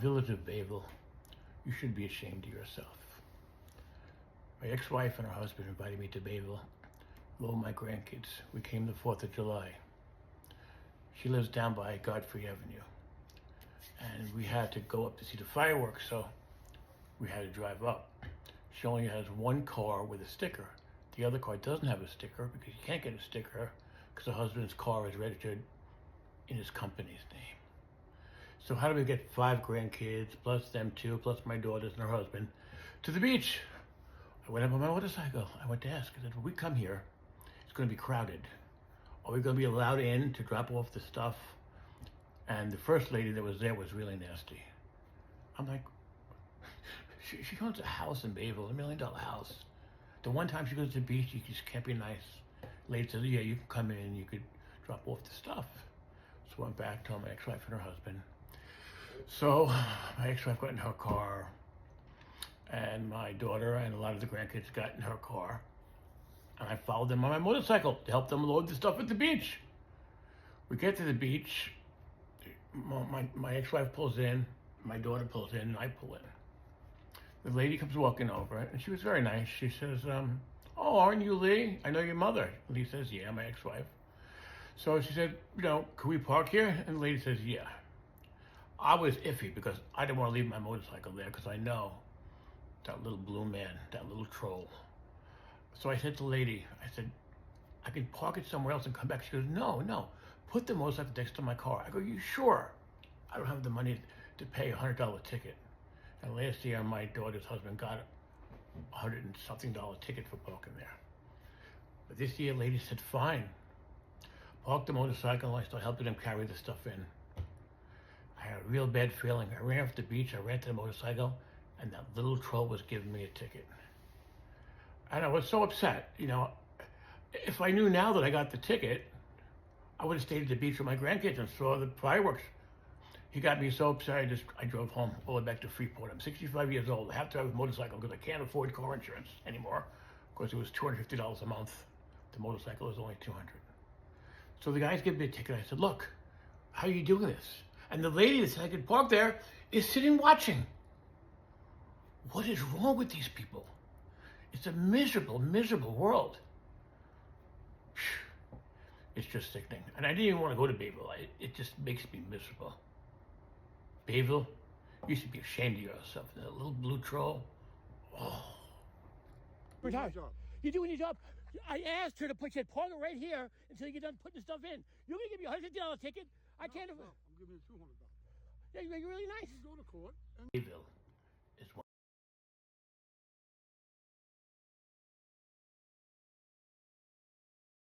village of Bayville, you should be ashamed of yourself. My ex-wife and her husband invited me to Bayville, along with my grandkids. We came the 4th of July. She lives down by Godfrey Avenue. And we had to go up to see the fireworks, so we had to drive up. She only has one car with a sticker. The other car doesn't have a sticker because you can't get a sticker because her husband's car is registered in his company's name. So how do we get 5 grandkids, plus them 2, plus my daughters and her husband, to the beach? I went up on my motorcycle. I went to ask. I said, when we come here, it's going to be crowded. Are we going to be allowed in to drop off the stuff? And the first lady that was there was really nasty. I'm like, she owns a house in Bayville, $1 million house. The one time she goes to the beach, you just can't be nice. Lady says, yeah, you can come in, you could drop off the stuff. So I went back, told my ex-wife and her husband. So my ex-wife got in her car, and my daughter and a lot of the grandkids got in her car, and I followed them on my motorcycle to help them load the stuff at the beach. We get to the beach, my ex-wife pulls in, my daughter pulls in, and I pull in. The lady comes walking over, and she was very nice. She says, oh, aren't you Lee? I know your mother. Lee says, yeah, my ex-wife. So she said, can we park here? And the lady says, yeah. I was iffy because I didn't want to leave my motorcycle there because I know that little blue man, that little troll. So I said to the lady, I said, I can park it somewhere else and come back. She goes, no, put the motorcycle next to my car. I go, you sure? I don't have the money to pay a $100 ticket. And last year, my daughter's husband got a $100 and something ticket for parking there. But this year, lady said, fine. Parked the motorcycle, and I started helping them carry the stuff in. I had a real bad feeling. I ran off the beach, I ran to the motorcycle, and that little troll was giving me a ticket. And I was so upset, If I knew now that I got the ticket, I would have stayed at the beach with my grandkids and saw the fireworks. He got me so upset, I drove home all the way back to Freeport. I'm 65 years old. I have to have a motorcycle because I can't afford car insurance anymore. Of course, it was $250 a month. The motorcycle was only $200. So the guys give me a ticket. I said, look, how are you doing this? And the lady that said I could park there is sitting watching. What is wrong with these people? It's a miserable, miserable world. It's just sickening. And I didn't even want to go to Bayville. It just makes me miserable. Bayville, you should be ashamed of yourself. That little blue troll. Oh. You're doing your job. I asked her to put your park right here until you get done putting the stuff in. You're going to give me a $150 ticket? I can't. I'm giving you $200. Yeah, you're really nice. You go to court. David,